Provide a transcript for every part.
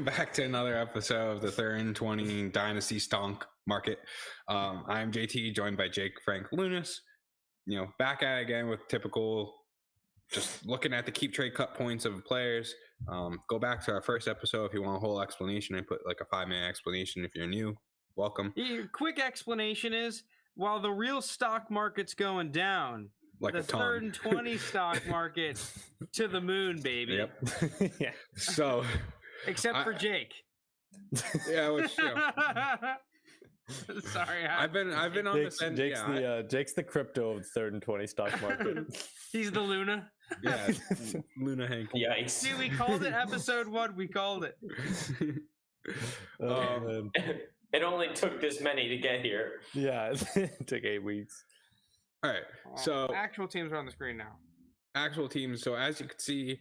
back to another episode of the 3rd and 20 Dynasty Stonk Market. I'm JT, joined by Jake, Frank, Lunas. Back at it again with typical, just looking at the keep trade cut points of players. Go back to our first episode if you want a whole explanation. I put like a 5-minute explanation. If you're new, welcome. Quick explanation is, while the real stock market's going down, like the 3rd and 20 stock market to the moon, baby. Yep. Yeah. So, except for Jake. Yeah, which sorry, I've been on Jake's, the fence. Jake's the crypto of the 3rd and 20 stock market. He's the Luna. Yeah, Luna Hank. Yikes. See, we called it episode 1. We called it. It only took this many to get here. Yeah, it took 8 weeks. All right, so actual teams are on the screen now. Actual teams. So as you can see,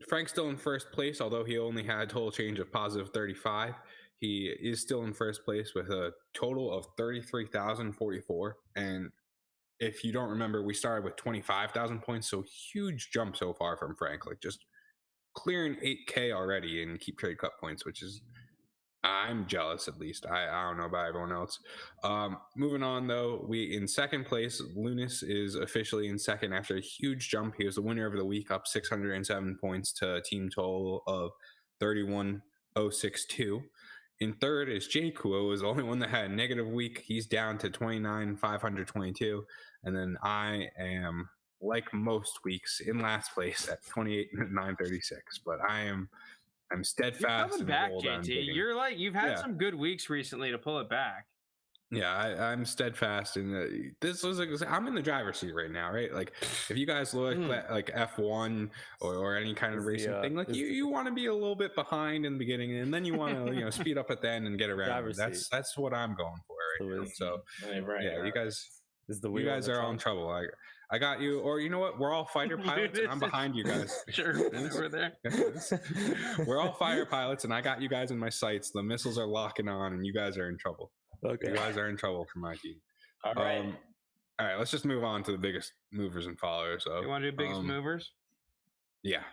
Frank's still in first place, although he only had a total change of positive 35. He is still in first place with a total of 33,044. And if you don't remember, we started with 25,000 points, so huge jump so far from Frank. Like just clearing 8K already in keep trade cut points, which is, I'm jealous at least. I don't know about everyone else. Moving on though, we in second place. Lunas is officially in second after a huge jump. He was the winner of the week, up 607 points to a team total of 31,062. In third is Jake, who was the only one that had a negative week. He's down to 29,522. And then I am, like most weeks, in last place at 28,936. But I'm steadfast. You're coming back, JT. You've had some good weeks recently to pull it back. Yeah, I'm steadfast in this was I'm in the driver's seat right now, right? Like if you guys look at like F1 or any kind of racing thing, like you want to be a little bit behind in the beginning and then you want to speed up at the end and get around. That's what I'm going for right now. So you guys are all in trouble. I got you, or you know what? We're all fighter pilots, and I'm behind you guys. Sure, we're there. We're all fighter pilots, and I got you guys in my sights. The missiles are locking on, and you guys are in trouble. Okay, you guys are in trouble for my team. All right, all right. Let's just move on to the biggest movers and followers. So you want to do biggest movers? Yeah.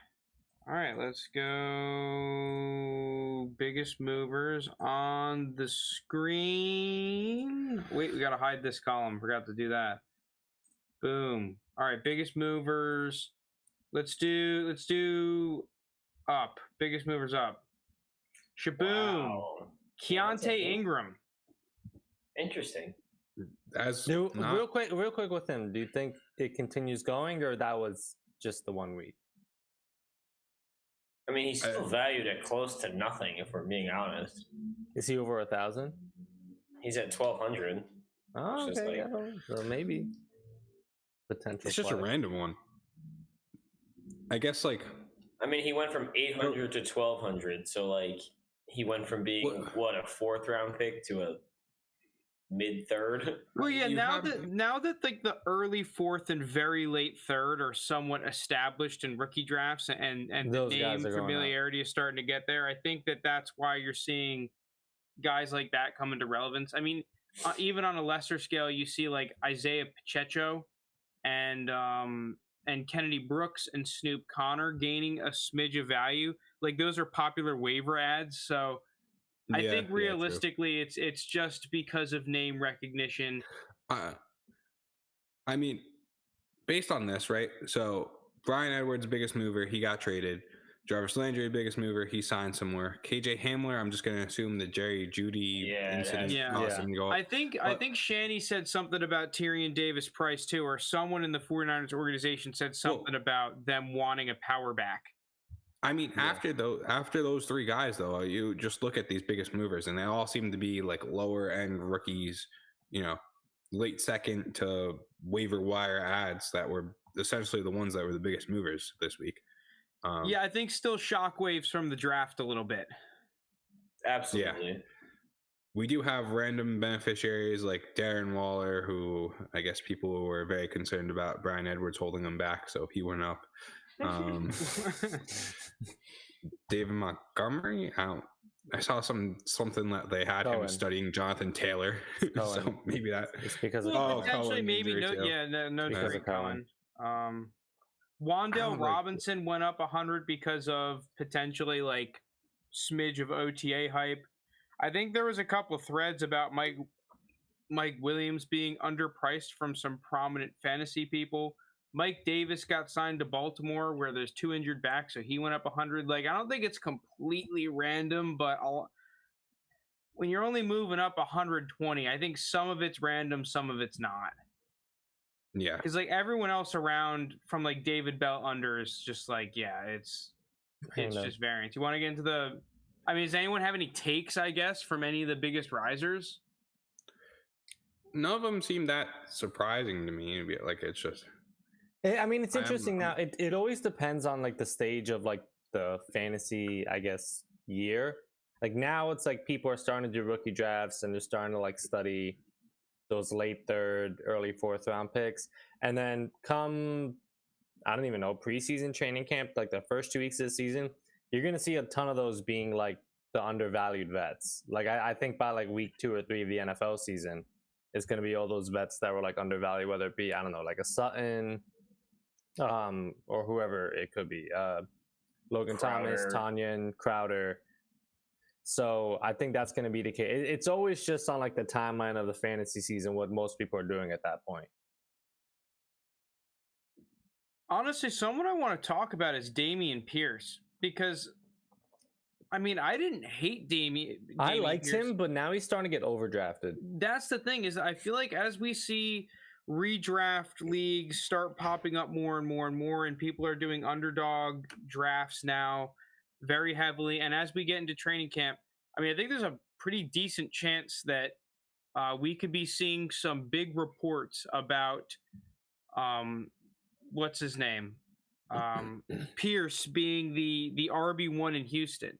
All right, let's go. Biggest movers on the screen. Wait, we gotta hide this column. Forgot to do that. Boom. All right, biggest movers. Let's do up. Biggest movers up. Shaboom. Wow. Keontae Ingram. Interesting. Real quick with him. Do you think it continues going, or that was just the 1 week? I mean, he's still valued at close to nothing, if we're being honest. Is he over 1,000? He's at 1,200. Oh, okay. So maybe potential. It's just a random one. I guess I mean, he went from 800 to 1,200, so he went from being a 4th round pick to a mid-3rd. Well, yeah. Now that the early 4th and very late 3rd are somewhat established in rookie drafts, and the name familiarity is starting to get there, I think that's why you're seeing guys like that come into relevance. I mean, even on a lesser scale, you see like Isaiah Pacheco and Kennedy Brooks and Snoop Connor gaining a smidge of value. Like those are popular waiver ads, so. I think realistically, it's just because of name recognition. I mean, based on this, right? So Brian Edwards, biggest mover, he got traded. Jarvis Landry, biggest mover, he signed somewhere. KJ Hamler, I'm just going to assume the Jerry Judy incident caused him to go. I think Shanny said something about Tyrion Davis Price too, or someone in the 49ers organization said something about them wanting a power back. I mean, after those 3 guys, though, you just look at these biggest movers, and they all seem to be like lower end rookies, late second to waiver wire ads that were essentially the ones that were the biggest movers this week. I think still shockwaves from the draft a little bit. Absolutely. Yeah. We do have random beneficiaries like Darren Waller, who I guess people were very concerned about Brian Edwards holding him back, so he went up. David Montgomery, I saw something that they had him studying Jonathan Taylor, so maybe that it's because of potentially maybe no Cohen. Wan'Dale Robinson went up 100 because of potentially like smidge of OTA hype. I think there was a couple threads about Mike Williams being underpriced from some prominent fantasy people. Mike Davis got signed to Baltimore where there's 2 injured backs, so he went up 100. Like, I don't think it's completely random, but when you're only moving up 120, I think some of it's random, some of it's not. Yeah. Because, like, everyone else around from, like, David Bell under is just like, yeah, it's just variance. You want to get into the... I mean, does anyone have any takes, I guess, from any of the biggest risers? None of them seem that surprising to me. Like, it's just... I mean, it's interesting now. It always depends on, like, the stage of, like, the fantasy, I guess, year. Like, now it's like people are starting to do rookie drafts and they're starting to, like, study those late third, early fourth round picks. And then come, I don't even know, preseason training camp, like the first 2 weeks of the season, you're going to see a ton of those being, like, the undervalued vets. Like, I think by, like, week 2 or 3 of the NFL season, it's going to be all those vets that were, like, undervalued, whether it be, I don't know, like a Sutton, or whoever it could be, Logan Thomas, Tanyan, Crowder. So I think that's going to be the case. It's always just on, like, the timeline of the fantasy season what most people are doing at that point. Honestly, someone I want to talk about is Damien Pierce, because, I mean, I didn't hate Damien I liked Pierce. him, but now he's starting to get overdrafted. That's the thing, is I feel like as we see redraft leagues start popping up more and more and more, and people are doing underdog drafts now very heavily, and as we get into training camp, I mean, I think there's a pretty decent chance that we could be seeing some big reports about what's his name, Pierce being the RB1 in Houston.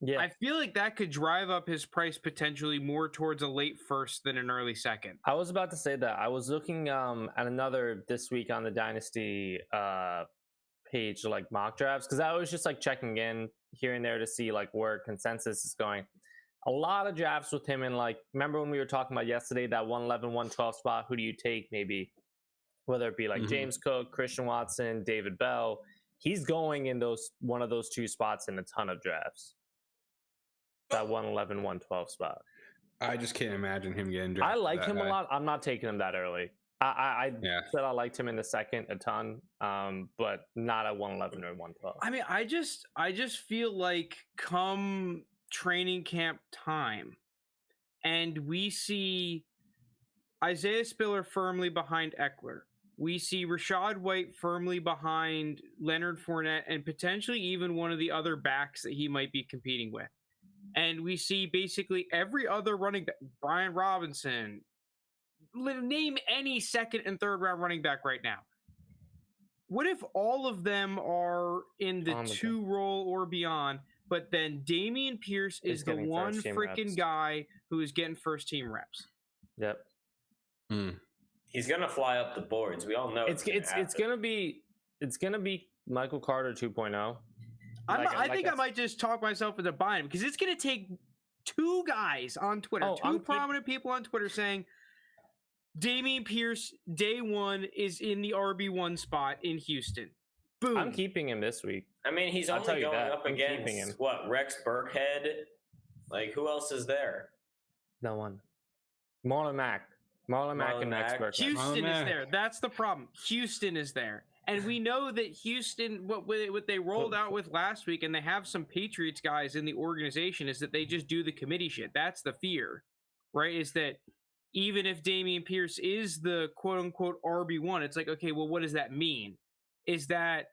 Yeah, I feel like that could drive up his price potentially more towards a late first than an early second. I was about to say that. I was looking at another this week on the Dynasty page, like, mock drafts, because I was just, like, checking in here and there to see, like, where consensus is going. A lot of drafts with him in, like, remember when we were talking about yesterday, that 111, 112 spot, who do you take? Maybe whether it be like James Cook, Christian Watson, David Bell. He's going in one of those 2 spots in a ton of drafts. That 111, 112 spot. I just can't imagine him getting drafted. I like him a lot. I'm not taking him that early. I said I liked him in the second a ton, but not at 111 or 112. I mean, I just feel like come training camp time, and we see Isaiah Spiller firmly behind Eckler. We see Rachaad White firmly behind Leonard Fournette, and potentially even one of the other backs that he might be competing with. And we see basically every other running back, Brian Robinson, name any second and third round running back right now. What if all of them are in the 2 role or beyond, but then Damien Pierce is the one freaking guy who is getting first team reps? Yep. He's gonna fly up the boards. We all know it's gonna be Michael Carter 2.0. I think I might just talk myself into buying him, because it's going to take 2 guys on Twitter, prominent people on Twitter saying Damien Pierce, day 1, is in the RB1 spot in Houston. Boom. I'm keeping him this week. I mean, he's only going up against, Rex Burkhead? Like, who else is there? No one. Marlon Mack and Rex Burkhead. Houston is there. That's the problem. Houston is there. And we know that Houston, what they rolled out with last week, and they have some Patriots guys in the organization, is that they just do the committee shit. That's the fear, right? Is that even if Damien Pierce is the quote-unquote RB1, it's like, okay, well, what does that mean? Is that,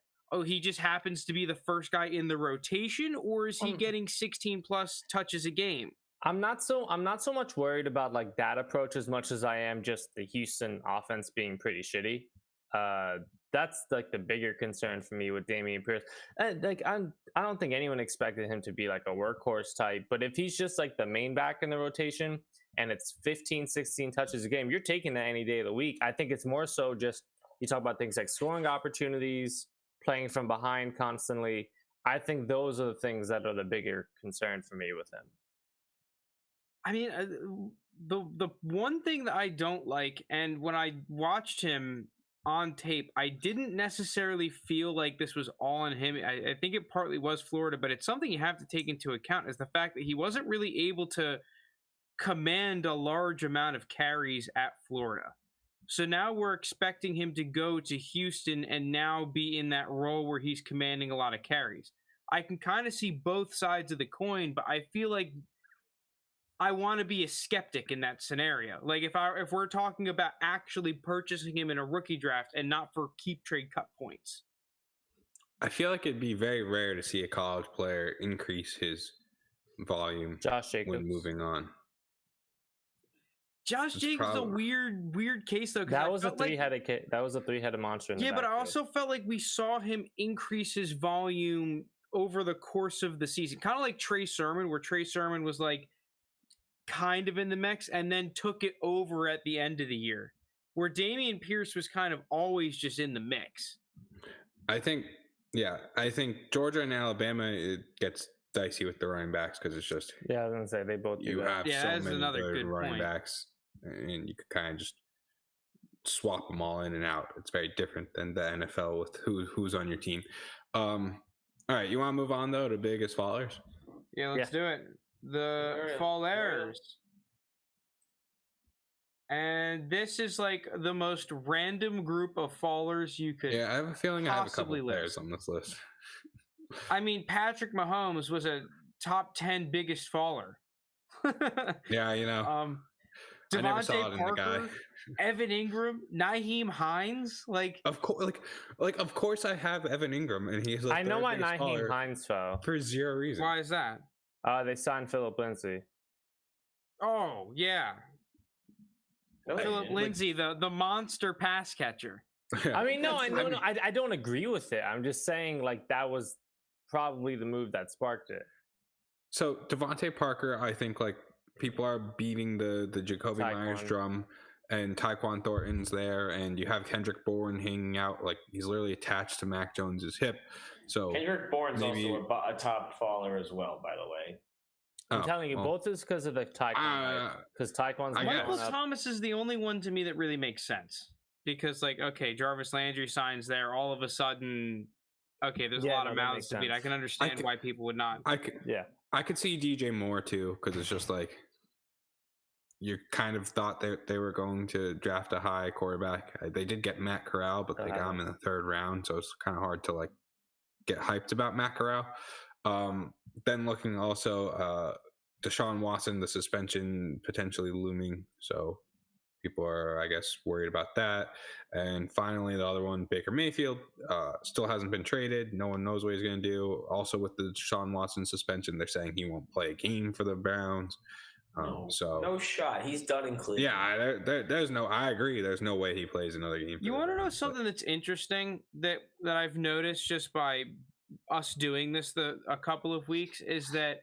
he just happens to be the first guy in the rotation, or is he getting 16-plus touches a game? I'm not so much worried about, like, that approach as much as I am just the Houston offense being pretty shitty. That's, like, the bigger concern for me with Damien Pierce. Like, I don't think anyone expected him to be, like, a workhorse type, but if he's just, like, the main back in the rotation and it's 15, 16 touches a game, you're taking that any day of the week. I think it's more so just, you talk about things like scoring opportunities, playing from behind constantly. I think those are the things that are the bigger concern for me with him. I mean, the one thing that I don't like, and when I watched him on tape, I didn't necessarily feel like this was all on him. I think it partly was Florida, but it's something you have to take into account is the fact that he wasn't really able to command a large amount of carries at Florida. So now we're expecting him to go to Houston and now be in that role where he's commanding a lot of carries. I can kind of see both sides of the coin, but I feel like I want to be a skeptic in that scenario. Like if we're talking about actually purchasing him in a rookie draft and not for keep trade cut points. I feel like it'd be very rare to see a college player increase his volume when moving on. Josh Jacobs is a weird case though. That was a three-headed monster. Yeah, but I also felt like we saw him increase his volume over the course of the season, kind of like Trey Sermon, where Trey Sermon was like kind of in the mix and then took it over at the end of the year, where Damien Pierce was kind of always just in the mix. I think Georgia and Alabama, it gets dicey with the running backs because it's just I was gonna say they both you have so many good running backs, and you could kind of just swap them all in and out. It's very different than the NFL with who's on your team. All right, you want to move on though to biggest fallers? Yeah, let's do it. The fallers. And this is like the most random group of fallers you could. Yeah, I have a feeling I have a couple of players on this list. I mean, Patrick Mahomes was a top 10 biggest faller. Yeah, you know. Devontae I never saw it in Parker, the guy. Evan Ingram, Nyheim Hines, of course I have Evan Ingram, and he's like I know why Nyheim Hines fell for zero reason. Why is that? They signed Philip Lindsay. Oh yeah, Philip Lindsay, the monster pass catcher. I mean, I don't agree with it. I'm just saying, like, that was probably the move that sparked it. So Devontae Parker, I think, like, people are beating the Jacoby Myers drum, and Tyquan Thornton's there, and you have Kendrick Bourne hanging out, like he's literally attached to Mac Jones's hip. So Kendrick Bourne's also a top faller as well, by the way. I'm telling you, both is because of the Tyquan. Because Tyquan's Michael Thomas is the only one to me that really makes sense. Because, like, okay, Jarvis Landry signs there. All of a sudden, okay, there's a lot of mouths to feed. I can understand why people would not. I could see DJ Moore too, because it's just like you kind of thought they were going to draft a high quarterback. They did get Matt Corral, but they got him in the third round, so it's kind of hard to like get hyped about Matt Corral. Then looking also Deshaun Watson, the suspension potentially looming, so people are, I guess, worried about that. And finally, the other one, Baker Mayfield, still hasn't been traded. No one knows what he's going to do. Also, with the Deshaun Watson suspension, they're saying he won't play a game for the Browns. No shot. He's done in Cleveland. Yeah, there's no. I agree. There's no way he plays another game. You want to know something that's interesting that I've noticed just by us doing this a couple of weeks is that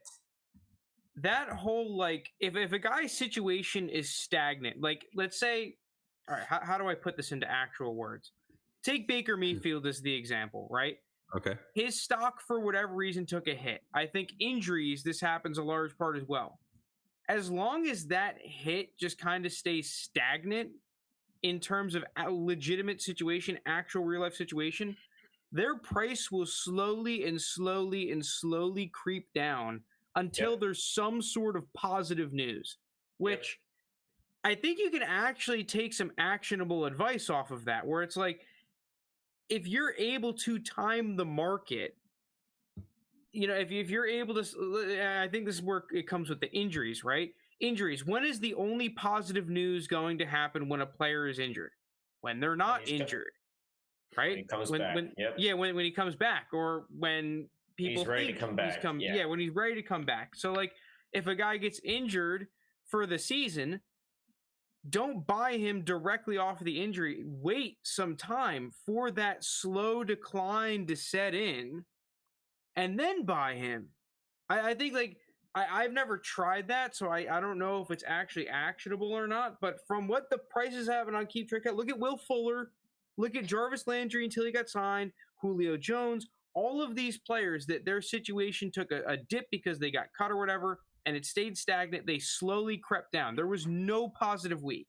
whole, like, if a guy's situation is stagnant, like, let's say, all right, how do I put this into actual words? Take Baker Mayfield as the example, right? Okay. His stock, for whatever reason, took a hit. I think injuries, this happens a large part as well. As long as that hit just kind of stays stagnant in terms of a legitimate situation, actual real life situation, their price will slowly creep down until there's some sort of positive news, which I think you can actually take some actionable advice off of that, where it's like, if you're able to time the market, you know, if you're able to, I think this is where it comes with the injuries, right? Injuries. When is the only positive news going to happen when a player is injured? When they're not injured, right? When he comes back. Yeah, when he comes back, or when people he's ready to come back. When he's ready to come back. So, like, if a guy gets injured for the season, don't buy him directly off of the injury. Wait some time for that slow decline to set in, and then buy him. I think, like, I've never tried that, so I don't know if it's actually actionable or not. But from what the prices have on Keep Trade Cut, look at Will Fuller, look at Jarvis Landry until he got signed, Julio Jones, all of these players that their situation took a dip because they got cut or whatever, and it stayed stagnant. They slowly crept down. There was no positive week.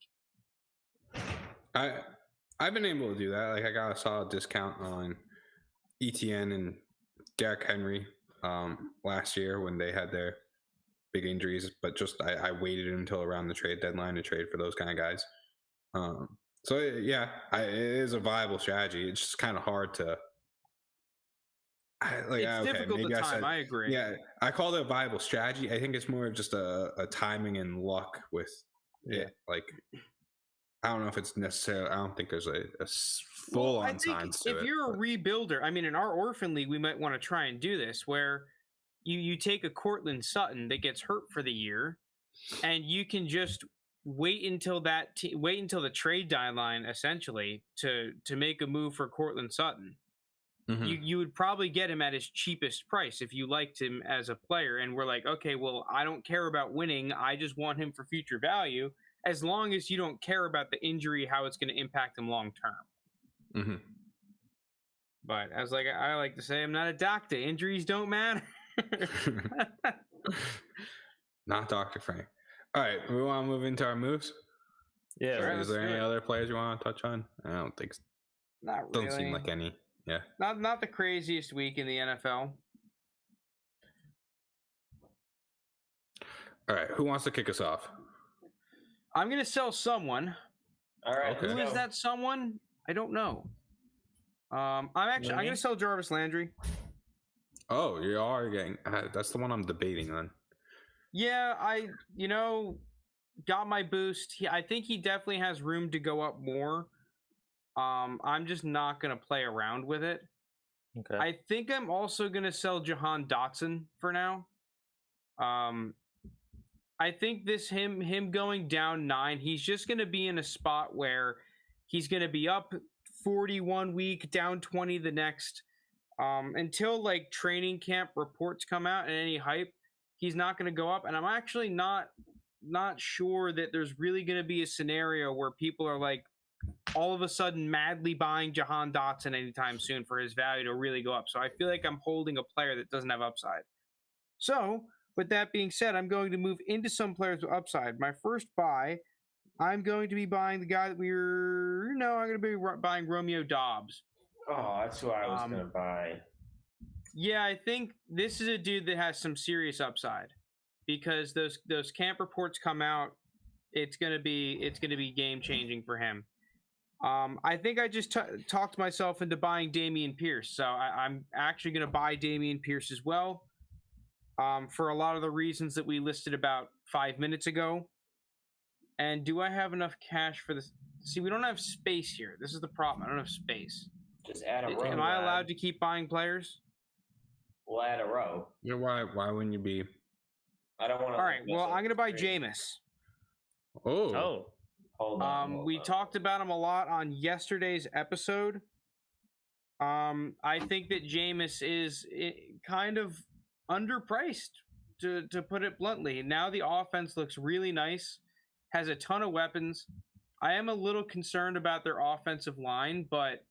I've been able to do that. Like I got a solid discount on ETN and Derrick Henry last year when they had their big injuries, but just I waited until around the trade deadline to trade for those kind of guys. So yeah, it is a viable strategy. It's just kind of hard to. It's difficult to time. I agree. Yeah, I call it a viable strategy. I think it's more of just a timing and luck with it. Like, I don't know if it's necessarily. I don't think there's a full on science to it. If you're a rebuilder, I mean, in our orphan league, we might want to try and do this where you take a Cortland Sutton that gets hurt for the year, and you can just wait until the trade deadline essentially to make a move for Cortland Sutton. Mm-hmm. You would probably get him at his cheapest price if you liked him as a player, and we're like, okay, well, I don't care about winning. I just want him for future value, as long as you don't care about the injury, how it's going to impact him long term. Mm-hmm. But as I like to say, I'm not a doctor. Injuries don't matter. Not Dr. Frank. All right, we want to move into our moves. Yeah. Sure, is there any other players you want to touch on? I don't think so. Not really. Don't seem like any. Yeah. Not the craziest week in the NFL. All right, who wants to kick us off? I'm going to sell someone. All right. Okay. Who is that someone? I don't know. I'm going to sell Jarvis Landry. Oh, you are getting. That's the one I'm debating on. Yeah, I got my boost. I think he definitely has room to go up more. I'm just not going to play around with it. Okay. I think I'm also going to sell Jahan Dotson for now. I think him going down 9, he's just going to be in a spot where he's going to be up 41 week, down 20 the next, until like training camp reports come out and any hype, he's not going to go up. And I'm actually not sure that there's really going to be a scenario where people are like all of a sudden madly buying Jahan Dotson anytime soon for his value to really go up. So I feel like I'm holding a player that doesn't have upside. So with that being said, I'm going to move into some players with upside. My first buy, I'm going to be buying the guy that I'm going to be buying Romeo Doubs. Oh, that's who I was going to buy. Yeah, I think this is a dude that has some serious upside because those camp reports come out. It's gonna be game changing for him. I think I just talked myself into buying Damien Pierce, so I'm actually going to buy Damien Pierce as well. For a lot of the reasons that we listed about 5 minutes ago. And do I have enough cash for this? See, we don't have space here. This is the problem. I don't have space. Just add a row. Am I allowed to keep buying players? We'll add a row. Yeah, why wouldn't you be? I don't want to. All right. Well, I'm going to buy Jameis. Oh. Hold on. We talked about him a lot on yesterday's episode. I think that Jameis is kind of underpriced, to put it bluntly. Now the offense looks really nice, has a ton of weapons. I am a little concerned about their offensive line, but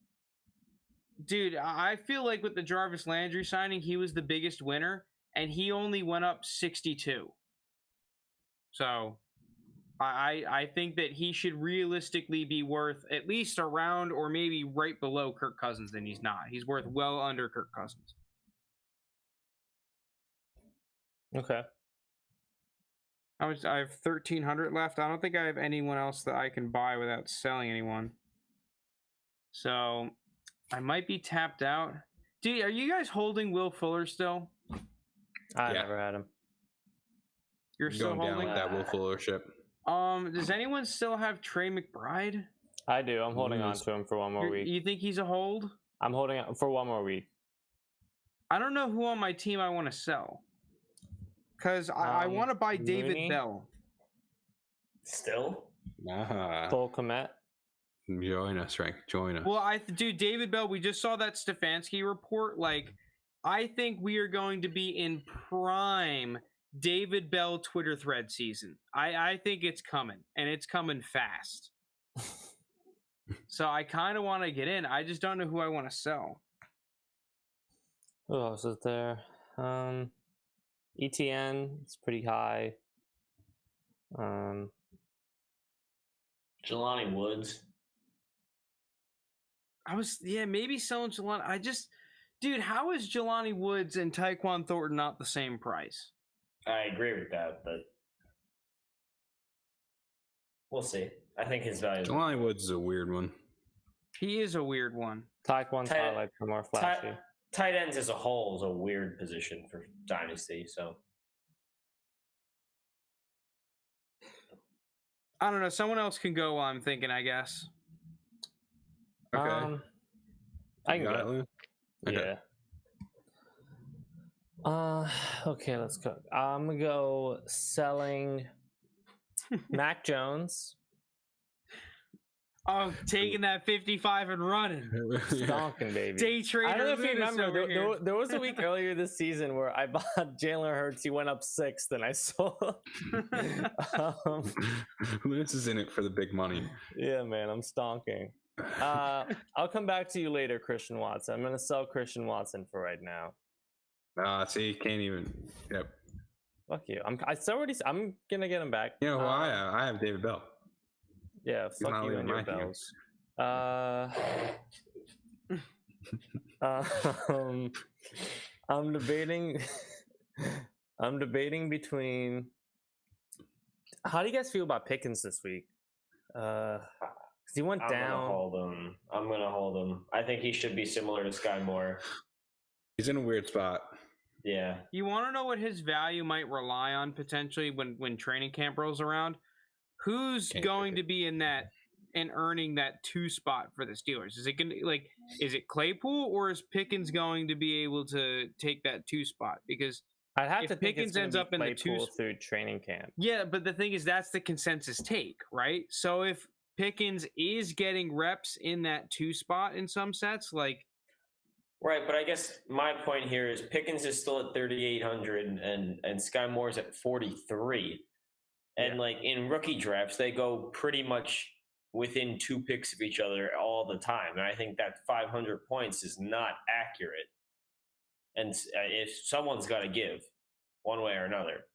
dude, I feel like with the Jarvis Landry signing, he was the biggest winner, and he only went up 62. So I think that he should realistically be worth at least around or maybe right below Kirk Cousins, and he's not. He's worth well under Kirk Cousins. Okay. I have 1,300 left. I don't think I have anyone else that I can buy without selling anyone. So I might be tapped out. Dude, are you guys holding Will Fuller still? I never had him. You're still going holding down with that Will Fuller ship. Does anyone still have Trey McBride? I do. I'm holding on to him for one more week. You think he's a hold? I'm holding on for one more week. I don't know who on my team I want to sell. Because I want to buy David Bell. Still? Cole Kmet. Join us, Frank. Join us. Well, David Bell, we just saw that Stefanski report. Like, I think we are going to be in prime David Bell Twitter thread season. I think it's coming, and it's coming fast. So I kind of want to get in. I just don't know who I want to sell. Who else is there? ETN, it's pretty high. Jelani Woods. maybe selling Jelani. Dude, how is Jelani Woods and Tyquan Thornton not the same price? I agree with that, but we'll see. I think his value. Jelani Woods is a weird one. He is a weird one. Tyquan's highlights are more flashy. Tight ends as a whole is a weird position for Dynasty, so. I don't know. Someone else can go while I'm thinking, I guess. Okay. I can go. Okay. Yeah. Okay, let's go. I'm gonna go selling Mac Jones. Oh, taking that 55 and running. Stonking, baby. Day trader. I don't know if you remember, there was a week earlier this season where I bought Jalen Hurts. He went up 6th, and I sold. Lewis is in it for the big money. Yeah, man, I'm stonking. I'll come back to you later, Christian Watson. I'm going to sell Christian Watson for right now. See, you can't even. Yep. Fuck you. I'm going to get him back. You know who I have David Bell. Yeah, fuck you and your bells. I'm debating. I'm debating between. How do you guys feel about Pickens this week? Because he went down. I'm gonna hold him. I think he should be similar to Sky Moore. He's in a weird spot. Yeah. You want to know what his value might rely on potentially when training camp rolls around? Who's going to be in that and earning that 2 spot for the Steelers? Is it going to is it Claypool or is Pickens going to be able to take that 2 spot? Because I'd have to think Pickens ends up in the 2 through training camp. Yeah, but the thing is that's the consensus take, right? So if Pickens is getting reps in that 2 spot in some sets, right, but I guess my point here is Pickens is still at 3,800 and Sky Moore's at 43. And in rookie drafts, they go pretty much within 2 picks of each other all the time. And I think that 500 points is not accurate. And if someone's got to give one way or another.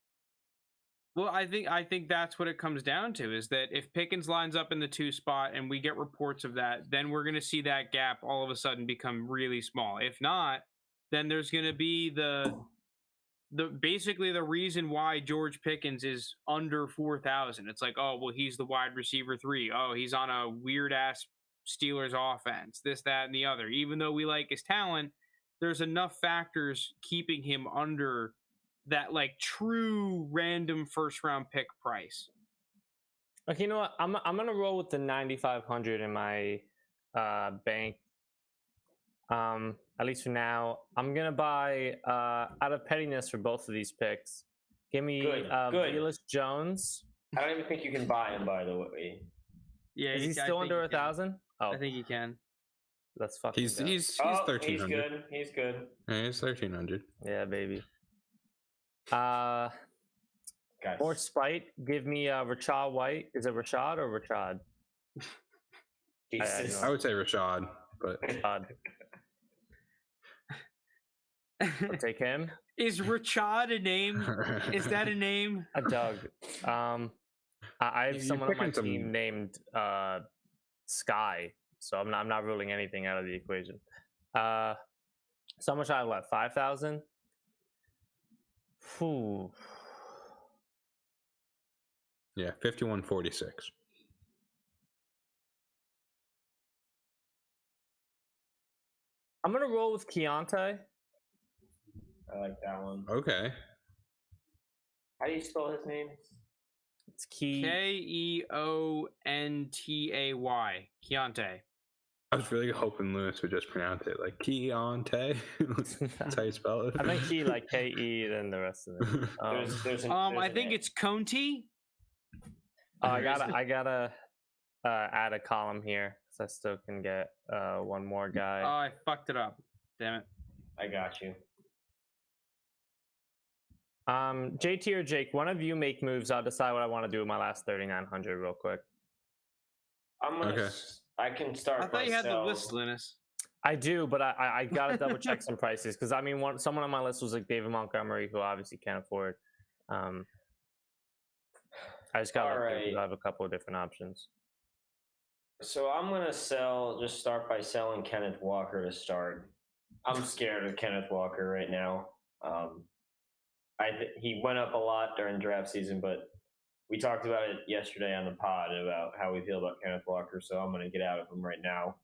Well, I think that's what it comes down to, is that if Pickens lines up in the 2 spot and we get reports of that, then we're going to see that gap all of a sudden become really small. If not, then there's going to be basically the reason why George Pickens is under 4,000. It's like, oh, well, he's the wide receiver 3. Oh, he's on a weird ass Steelers offense, this, that, and the other. Even though we like his talent, there's enough factors keeping him under that true random first round pick price. Okay, you know what? I'm gonna roll with the 9,500 in my bank. At least for now, I'm gonna buy out of pettiness for both of these picks. Give me Velus Jones. I don't even think you can buy him, by the way. Yeah, is he still under 1,000? Oh, I think you can. That's fucking. He's 1,300. He's good. He's good. Yeah, he's 1,300. Yeah, baby. Guys. More spite. Give me Rashad White. Is it Rashad or Rashad? Jesus. I would say Rashad, but Rashad. I'll take him. Is Rashad a name? Is that a name? Doug. I have someone on my team named Sky, so I'm not ruling anything out of the equation. So how much I have left? 5,000. Yeah, 51.46. I'm gonna roll with Keontae. I like that one. Okay. How do you spell his name? It's Keontae. Keontae. I was really hoping Lewis would just pronounce it like Keontae. That's how you spell it. I think he like K-E, then the rest of it. I think it's Conti. I gotta add a column here, so I still can get one more guy. Oh, I fucked it up. Damn it. I got you. JT or Jake, one of you make moves. I'll decide what I want to do with my last 3,900 real quick. I can start. I thought you had the list, Linus. I do, but I gotta double check some prices because I mean, someone on my list was like David Montgomery, who obviously can't afford. I just gotta I have a couple of different options. So I'm gonna start by selling Kenneth Walker to start. I'm scared of Kenneth Walker right now. He went up a lot during draft season, but we talked about it yesterday on the pod about how we feel about Kenneth Walker. So I'm gonna get out of him right now.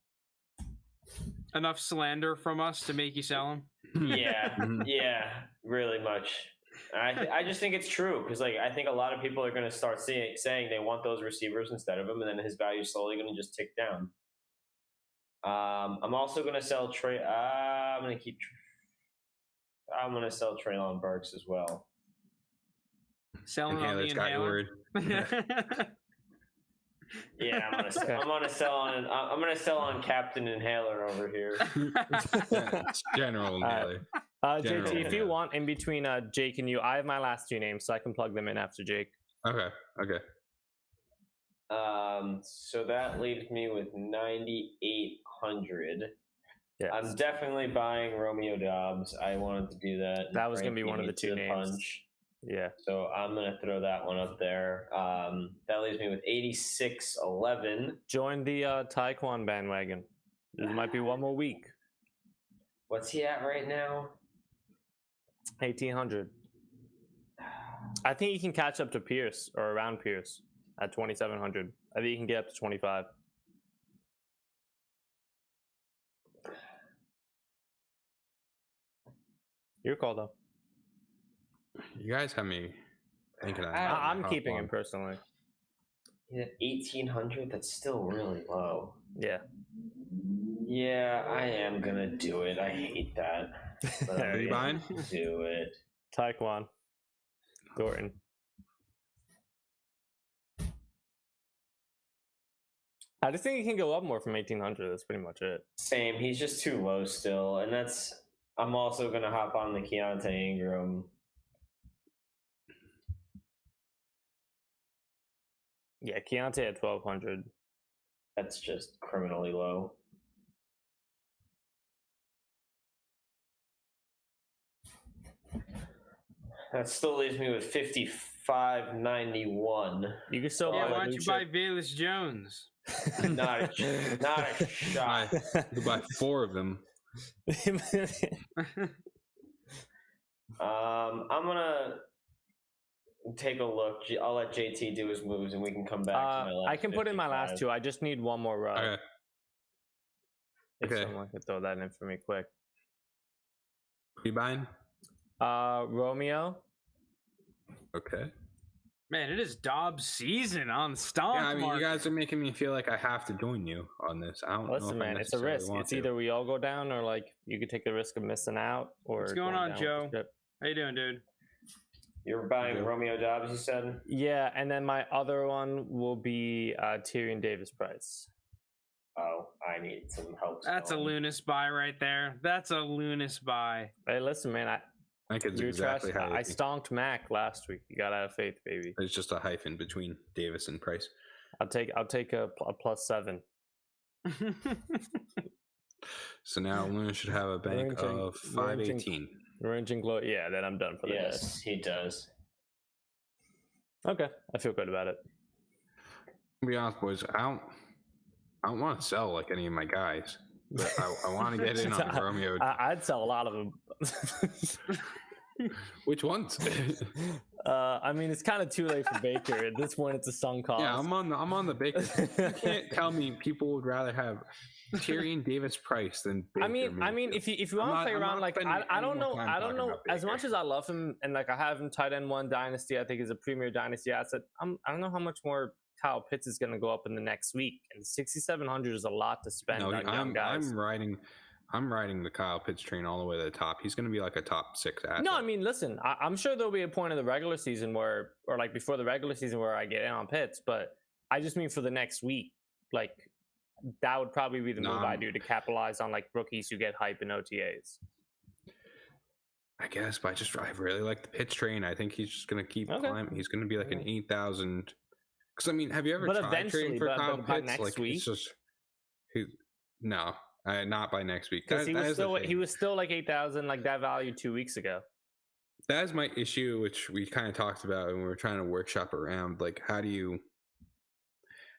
Enough slander from us to make you sell him? Yeah, really much. I just think it's true because I think a lot of people are going to start saying they want those receivers instead of him, and then his value is slowly going to just tick down. I'm also going to sell Trey. I'm going to sell Treylon Burks as well. Selling on the inhaler. Yeah, I'm gonna sell on Captain Inhaler over here. General Inhaler. JT, if you want, in between Jake and you, I have my last two names, so I can plug them in after Jake. Okay. So that leaves me with 9,800. Yes. I'm definitely buying Romeo Doubs. I wanted to do that. That was going to be one of the two names. Punch. Yeah. So I'm going to throw that one up there. That leaves me with 8,611. Join the Taekwon bandwagon. This might be one more week. What's he at right now? 1,800. I think he can catch up to Pierce or around Pierce at 2,700. I think he can get up to 25. Your call, though. You guys have me thinking. I'm keeping him personally. He's at 1,800. That's still really low. Yeah. Yeah, I am gonna do it. I hate that. Are you buying? Do it. Taekwon. Thornton. I just think he can go up more from 1,800. That's pretty much it. Same. He's just too low still, and I'm also gonna hop on the Keontae Ingram. Yeah, Keontae at 1,200. That's just criminally low. That still leaves me with 5,591. You can still why don't you buy Velus Jones? Not a shot. You buy 4 of them. I'm gonna take a look. I'll let JT do his moves, and we can come back to my last. I can put in my last two. I just need one more run. Okay. If someone could throw that in for me quick. You buying? Romeo. Okay. Man, it is Dobbs season on Stonk. Yeah, I mean, you guys are making me feel like I have to join you on this. I don't know. Listen, man, it's a risk. It's either we all go down, or like you could take the risk of missing out. Or what's going on, Joe? How you doing, dude? You're buying Romeo Dobbs, you said? Yeah, and then my other one will be Tyrion Davis-Price. Oh, I need some help. That's a Lunas buy right there. That's a Lunas buy. Hey, listen, man, I think it's exactly how I stonked Mac last week. You gotta have faith, baby. There's just a hyphen between Davis and Price. I'll take a +7. So now Luna should have a bank of 518. Ranging glow. Yeah, then I'm done for the day. Yes, he does. Okay, I feel good about it. To be honest, boys, I don't want to sell like any of my guys, but I want to get in on Romeo. I'd sell a lot of them. Which ones? I mean, it's kind of too late for Baker at this point. It's a sunk cost. Yeah, I'm on the Baker. You can't tell me people would rather have Tyrion Davis-Price than Baker. I mean, if you want to play around, like I don't know. As much as I love him and like I have him tight end 1 dynasty, I think is a premier dynasty asset. I don't know how much more Kyle Pitts is going to go up in the next week, and 6,700 is a lot to spend on young guys. I'm riding the Kyle Pitts train all the way to the top. He's going to be like a top 6 asset. No, I mean, listen, I'm sure there'll be a point in the regular season where, or like before the regular season, where I get in on Pitts, but I just mean for the next week, like that would probably be the move I do to capitalize on like rookies who get hype in OTAs. I guess, but I really like the Pitts train. I think he's just going to keep climbing. He's going to be like an 8,000. Because I mean, have you ever tried trading for Kyle Pitts? Next week? No. Not by next week. Because he was still like 8,000, like that value 2 weeks ago. That is my issue, which we kind of talked about and we were trying to workshop around. Like, how do you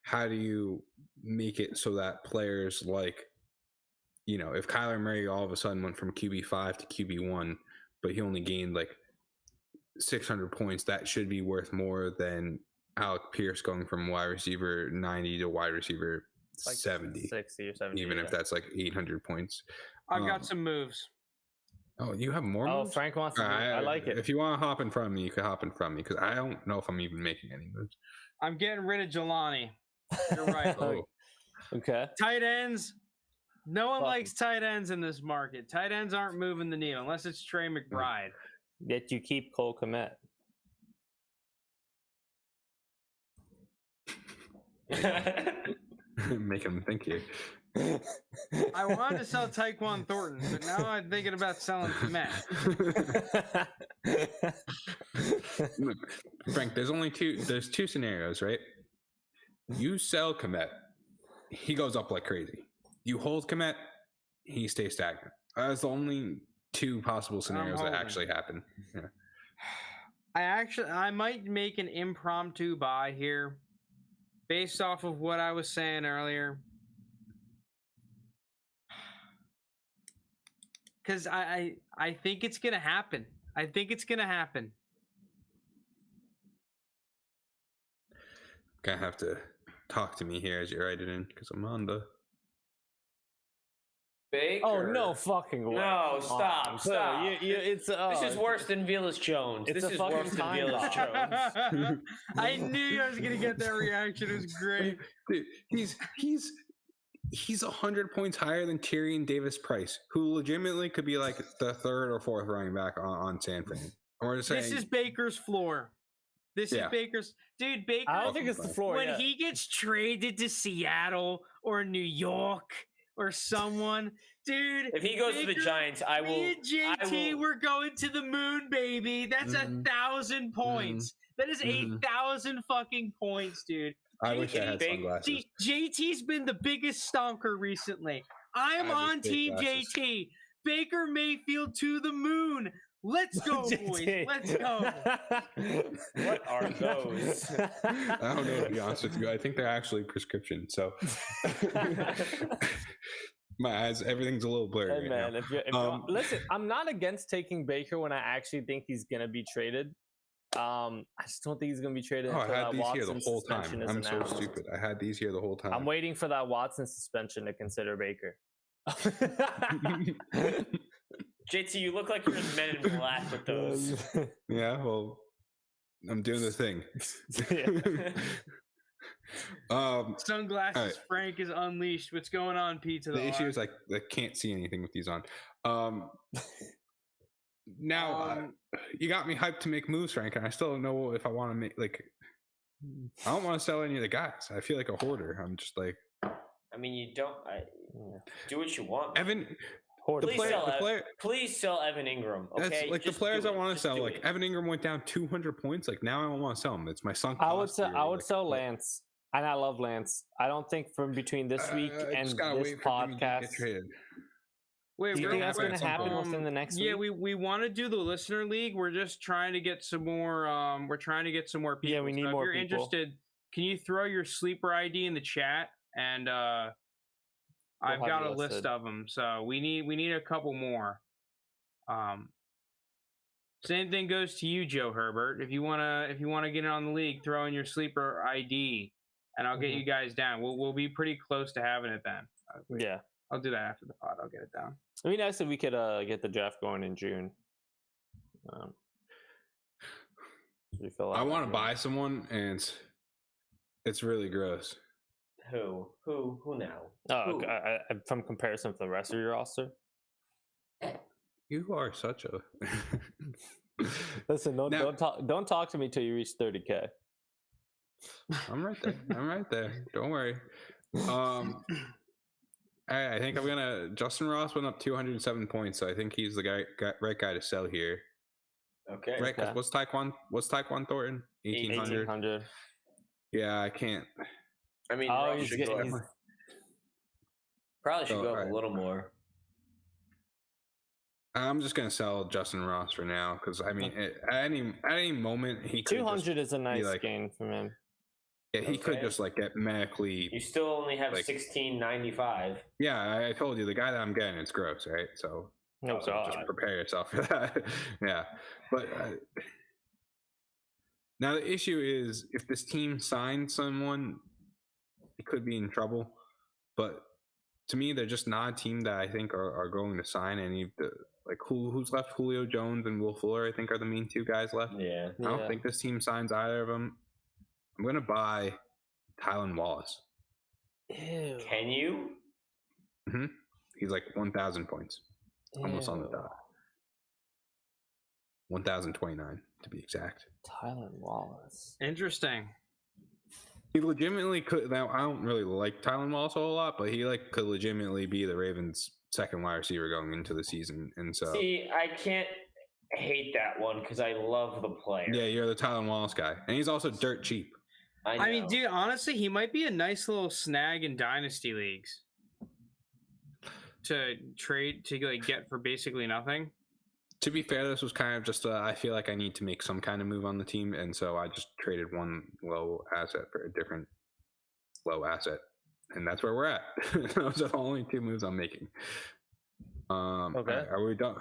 how do you make it so that players like, if Kyler Murray all of a sudden went from QB5 to QB1, but he only gained like 600 points, that should be worth more than Alec Pierce going from wide receiver 90 to wide receiver like 70, 60 or 70, even if that's like 800 points. I've got some moves. Oh, you have more moves? Oh, Frank wants to. I like it. If you want to hop in front of me, you can hop in front of me because I don't know if I'm even making any moves. I'm getting rid of Jelani. You're right. Oh. Okay. Tight ends. No one likes tight ends in this market. Tight ends aren't moving the needle unless it's Trey McBride. Yet you keep Cole Kmet. Make him think here. I wanted to sell Tyquan Thornton, but now I'm thinking about selling Kmet. Look, Frank, there's two scenarios, right? You sell Kmet, he goes up like crazy. You hold Kmet, he stays stagnant. That's the only two possible scenarios that actually happen. Yeah. I might make an impromptu buy here based off of what I was saying earlier. Because I think it's going to happen. I think it's going to happen. Gonna have to talk to me here as you write it in because I'm on the... Baker. Oh, no fucking way. No, stop. It's, this is worse than Vilas Jones. This is worse than Vilas Jones. I knew I was going to get that reaction. It was great. Dude, he's 100 points higher than Tyrion Davis-Price, who legitimately could be like the third or fourth running back on San Fran. This is Baker's floor. This is Baker's... Dude, Baker... I don't think it's the floor When he gets traded to Seattle or New York... or someone, dude. If he goes to the Giants, I will. Me and JT, we're going to the moon, baby. That's 1,000 points. That is 8,000 fucking points, dude. I wish I had sunglasses. JT's been the biggest stonker recently. I'm on Team JT. Baker Mayfield to the moon. Let's go, boys. Let's go. What are those? I don't know, to be honest with you. I think they're actually prescription. So my eyes, everything's a little blurry. Hey, man, if you're, listen, I'm not against taking Baker when I actually think he's going to be traded. I just don't think he's going to be traded. I had these here the whole time. I'm so stupid. I had these here the whole time. I'm waiting for that Watson suspension to consider Baker. JT, you look like you're in Men in Black with those. Yeah, well, I'm doing the thing. Sunglasses. Right. Frank is unleashed. What's going on, Pete? The issue is I can't see anything with these on. Now you got me hyped to make moves, Frank, and I still don't know if I want to make I don't want to sell any of the guys. I feel like a hoarder. I'm just like. I mean, you don't. Do what you want. Evan. Please sell Evan Ingram. Okay, that's like the players I want to sell. Like Evan Ingram went down 200 points. Like now I don't want to sell him. It's my sunk cost. I would sell Lance, and I love Lance. I don't think from between this week and this podcast. Wait, do you think that's going to happen within the next week? Yeah, we want to do the listener league. We're just trying to get some more. We're trying to get some more people. Yeah, we need more people. If you're interested, can you throw your sleeper ID in the chat and I've got a list of them, so we need a couple more. Same thing goes to you, Joe Herbert. If you wanna get in on the league, throw in your sleeper ID, and I'll get you guys down. We'll be pretty close to having it then. Yeah, I'll do that after the pod. I'll get it down. It'd be nice if we could get the draft going in June. I want to buy someone, and it's really gross. Who now? Oh, from comparison to the rest of your roster. You are such a. Listen, don't talk to me till you reach 30K. I'm right there. Don't worry. I think I'm gonna. Justin Ross went up 207 points, so I think he's the right guy to sell here. Okay. Right? Because what's Tyquan Thornton? 1800. Yeah, I can't. I mean, probably should go up a little more. I'm just gonna sell Justin Ross for now because I mean, at any moment he could 200 is a nice gain from him. Yeah, he could just like get medically. You still only have like, 1695. Yeah, I told you the guy that I'm getting is gross, right? So, just prepare yourself for that. Yeah, but now the issue is if this team signs someone, it could be in trouble. But to me, they're just not a team that I think are going to sign any of the like who's left. Julio Jones and Will Fuller, I think, are the main two guys left. Yeah, I don't think this team signs either of them. I'm gonna buy Tylan Wallace. Ew. Can you? Mm-hmm. He's like 1,000 points, almost on the dot. 1,029 to be exact. Tylan Wallace. Interesting. He legitimately could. Now I don't really like Tylan Wallace a whole lot, but he like could legitimately be the Ravens' second wide receiver going into the season. And so, see, I can't hate that one because I love the player. Yeah, you're the Tylan Wallace guy, and he's also dirt cheap. I mean, dude, honestly, he might be a nice little snag in dynasty leagues to trade to like get for basically nothing. To be fair, this was kind of just I feel like I need to make some kind of move on the team, and so I just traded one low asset for a different low asset, and that's where we're at. Those are the only two moves I'm making. Okay, are we done?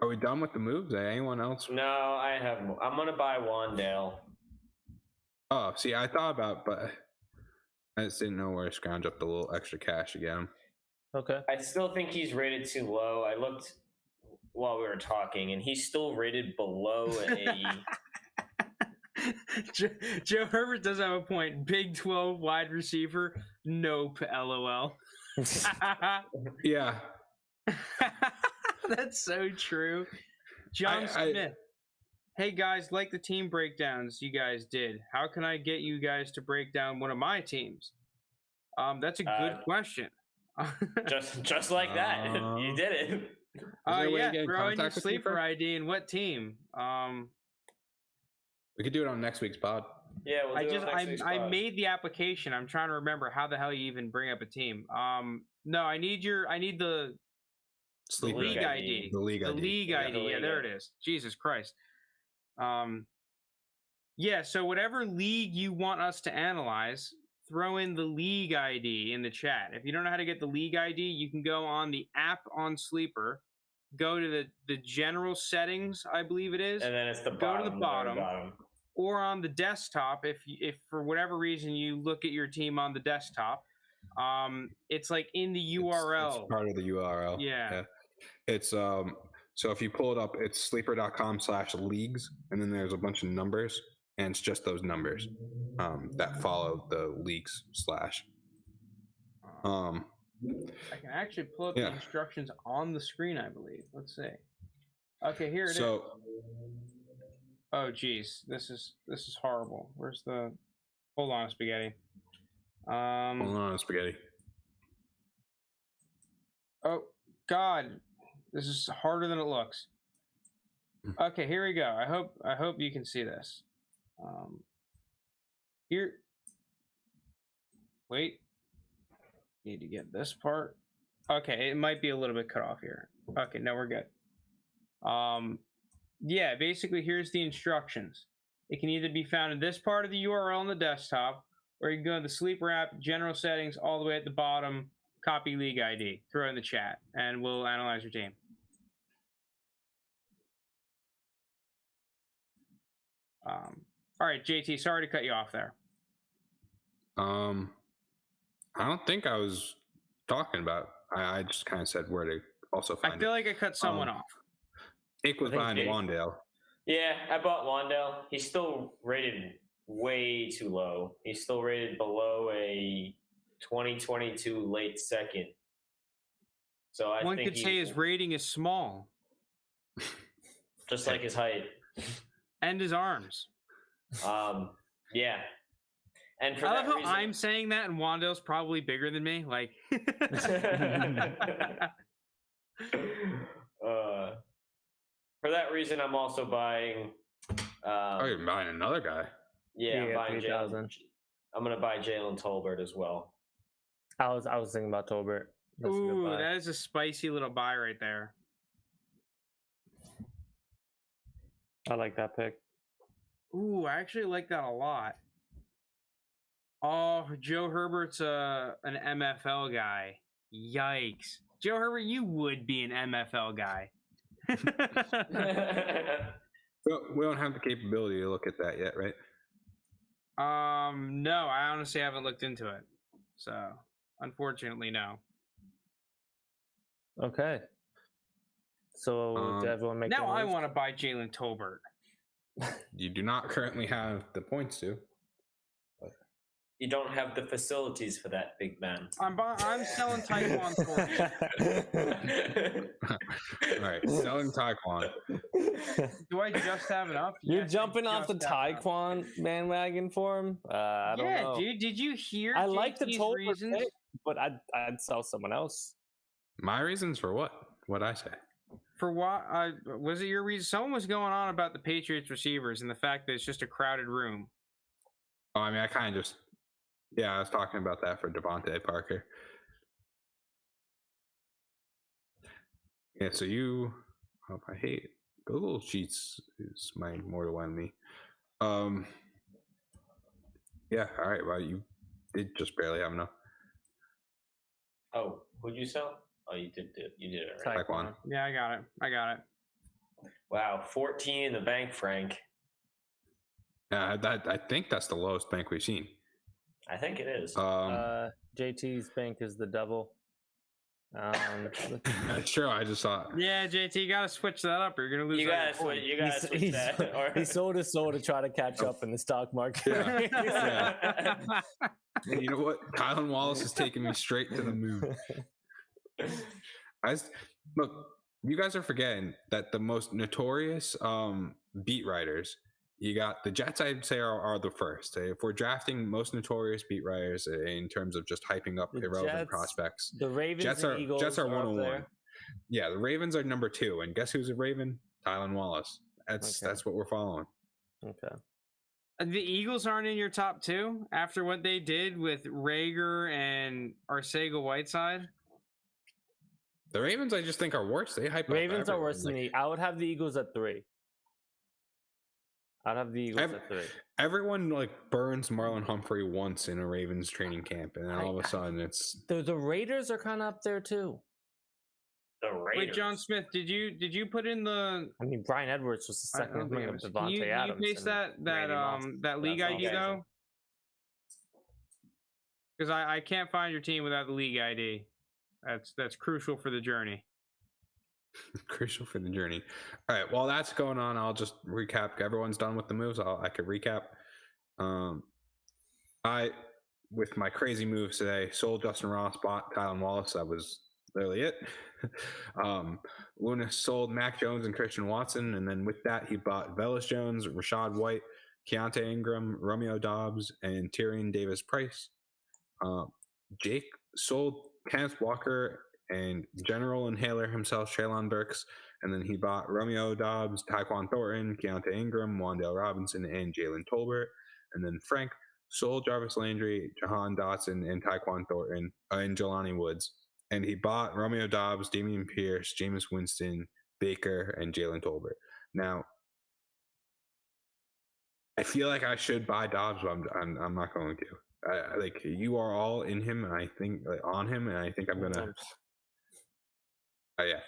Are we done with the moves? Anyone else? No, I have more. I'm gonna buy Wandale. Oh, see, I thought about, but I just didn't know where to scrounge up the little extra cash to get him. Okay. I still think he's rated too low. I looked while we were talking, and he's still rated below a. Joe Herbert does have a point. Big 12 wide receiver. Nope. LOL. Yeah. That's so true. John Smith. Hey guys, like the team breakdowns you guys did. How can I get you guys to break down one of my teams? That's a good question. just like that, you did it. Yeah, throw in your sleeper ID and what team. We could do it on next week's pod. Yeah, I made the application. I'm trying to remember how the hell you even bring up a team. No, I need the league ID. The league ID. Yeah, there it is. Jesus Christ. Yeah, so whatever league you want us to analyze, throw in the league ID in the chat. If you don't know how to get the league ID, you can go on the app on Sleeper, go to the general settings, I believe it is, and then it's go to the bottom, or on the desktop. If for whatever reason you look at your team on the desktop, it's like in the URL. It's part of the URL. Yeah. It's so if you pull it up, it's sleeper.com/leagues, and then there's a bunch of numbers, and it's just those numbers that follow the leagues slash. I can actually pull up the instructions on the screen, I believe. Let's see. Okay, here it is. Oh geez, this is horrible. Where's the? Hold on, spaghetti. Hold on, spaghetti. Oh God. This is harder than it looks. Okay, here we go. I hope you can see this. Here. Wait. Need to get this part. Okay, it might be a little bit cut off here. Okay, no, we're good. Yeah, basically here's the instructions. It can either be found in this part of the URL on the desktop, or you can go to the Sleeper app, general settings, all the way at the bottom, copy league ID, throw it in the chat, and we'll analyze your team. All right, JT, sorry to cut you off there. I don't think I was talking about. I just kind of said where to also find it. I feel like I cut someone off. Nick was buying Wandale. Yeah, I bought Wandale. He's still rated way too low. He's still rated below a 2022 late second. So I think one could say his rating is small. Just like his height. And his arms. Yeah. And for I that love reason, how I'm saying that, and Wandale's probably bigger than me. Like, for that reason, I'm also buying. You're buying another guy. Yeah, I'm buying Jalen. I'm gonna buy Jalen Tolbert as well. I was thinking about Tolbert. Ooh, that is a spicy little buy right there. I like that pick. Ooh, I actually like that a lot. Oh, Joe Herbert's an MFL guy. Yikes. Joe Herbert, you would be an MFL guy. We don't have the capability to look at that yet, right? No, I honestly haven't looked into it. So, unfortunately, no. Okay. So, did everyone make now I want to buy Jalen Tolbert. You do not currently have the points to. You don't have the facilities for that, big man. I'm selling Taekwon for All right, selling Taekwon. Do I just have enough? You're jumping off the Taekwon bandwagon for him? I don't know. Yeah, dude. Did you hear? I like the Tolbert reasons, pick, but I'd sell someone else. My reasons for what? What'd I say? For what? Was it your reason? Someone was going on about the Patriots receivers and the fact that it's just a crowded room. Oh, I mean, I kind of just. Yeah, I was talking about that for Devontae Parker. Yeah, so you. Oh, I hate Google Sheets is my mortal enemy. Yeah, all right. Well, you did just barely have enough. Oh, who'd you sell? Oh, you did it. You did it right. Taekwon. Yeah, I got it. Wow, 14 in the bank, Frank. Yeah, I think that's the lowest bank we've seen. I think it is. JT's bank is the double. Sure, I just saw it. Yeah, JT, you gotta switch that up. Or you're gonna lose. You gotta switch that. Or... He sold his soul to try to catch up in the stock market. Yeah. You know what? Kylan Wallace is taking me straight to the moon. Look, you guys are forgetting that the most notorious beat writers. You got the Jets, I'd say, are the first. If we're drafting most notorious beat writers in terms of just hyping up irrelevant Jets, prospects, the Ravens, Jets and Eagles are 101. Yeah, the Ravens are number 2, and guess who's a Raven? Tylan Wallace. That's what we're following. Okay. The Eagles aren't in your top 2 after what they did with Rager and Arcega-Whiteside. The Ravens, I just think, are worse. They hype. Ravens are worse than I would have the Eagles at 3. I'd have the Eagles at 3. Everyone burns Marlon Humphrey once in a Ravens training camp, and then all of a sudden it's the Raiders are kind of up there too. The Raiders. Wait, John Smith, did you put in the? I mean, Brian Edwards was the second coming of Devontae Adams. Can you paste that league ID though? Because I can't find your team without the league ID. That's crucial for the journey. Crucial for the journey. All right, while that's going on, I'll just recap. Everyone's done with the moves. I could recap. I, with my crazy moves today, sold Justin Ross, bought Tylan Wallace. That was literally it. Luna sold Mac Jones and Christian Watson, and then with that, he bought Velus Jones, Rashad White, Keontae Ingram, Romeo Dobbs, and Tyrion Davis-Price. Jake sold Kenneth Walker and General Inhaler himself, Treylon Burks, and then he bought Romeo Dobbs, Tyquan Thornton, Keontae Ingram, Wan'Dale Robinson, and Jalen Tolbert. And then Frank sold Jarvis Landry, Jahan Dotson, and Tyquan Thornton, and Jelani Woods. And he bought Romeo Dobbs, Damien Pierce, Jameis Winston, Baker, and Jalen Tolbert. Now, I feel like I should buy Dobbs, but I'm not going to. You are all in him, and I think on him, and I think I'm gonna. Oh yeah.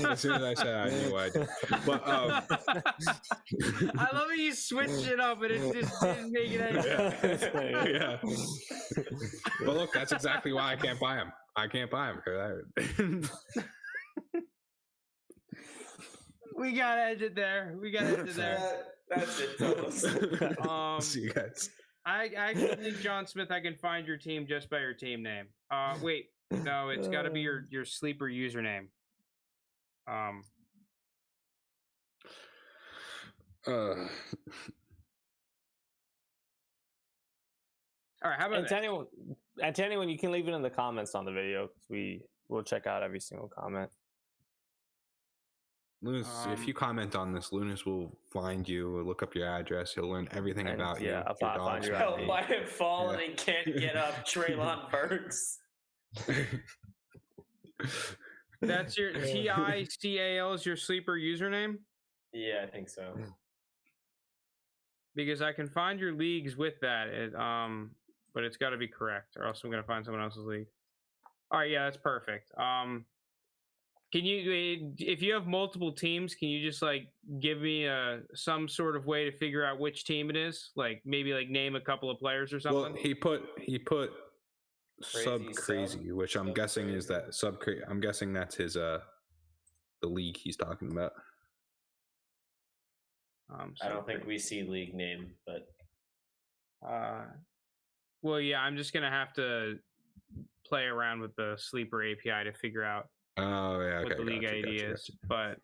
As soon as I said, I knew I did. But I love how you switched it up, and it just didn't make it any. Yeah. But look, that's exactly why I can't buy him. I can't buy him because We gotta end it there. That's it, fellas. See you guys. I think, John Smith, I can find your team just by your team name. Wait, no, it's got to be your sleeper username. All right, how about and to anyone, you can leave it in the comments on the video because we'll check out every single comment. Lunas, if you comment on this, Lunas will find you, look up your address. He'll learn everything about you. I'll find you. Might have fallen and can't get up. Treylon Burks. That's your TICAL is your sleeper username? Yeah, I think so. because I can find your leagues with that. But it's got to be correct, or else I'm going to find someone else's league. All right, yeah, that's perfect. Can you, if you have multiple teams, can you just like give me some sort of way to figure out which team it is? Like maybe like name a couple of players or something. Well, he put sub crazy, which I'm guessing is that sub. I'm guessing that's his the league he's talking about. I don't think we see league name, but well, yeah, I'm just gonna have to play around with the Sleeper API to figure out what the league ID is. But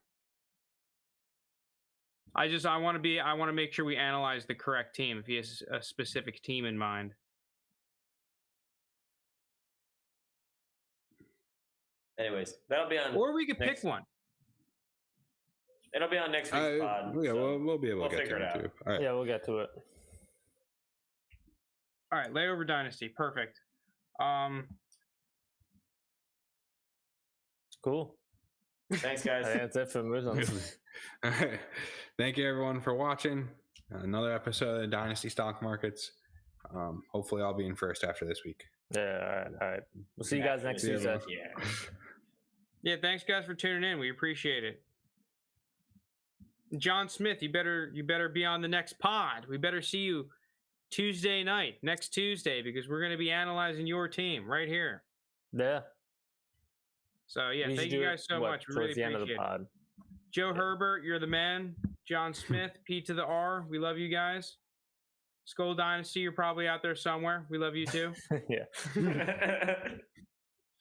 I want to make sure we analyze the correct team if he has a specific team in mind. Anyways, that'll be on. Or we could pick one. It'll be on next week's pod. Yeah, so we'll be able to get to it too. All right. Yeah, we'll get to it. All right, Layover Dynasty, perfect. Cool. Thanks, guys. That's it for Muslim. All right. Thank you, everyone, for watching another episode of the Dynasty Stock Markets. Hopefully, I'll be in first after this week. Yeah, all right. We'll see you guys next Tuesday. Yeah, thanks, guys, for tuning in. We appreciate it. John Smith, you better be on the next pod. We better see you Tuesday night, next Tuesday, because we're going to be analyzing your team right here. Yeah. So yeah, thank you guys so much. We really appreciate it. Pod. Joe Herbert, you're the man. John Smith, P to the R. We love you guys. Skull Dynasty, you're probably out there somewhere. We love you too. Yeah.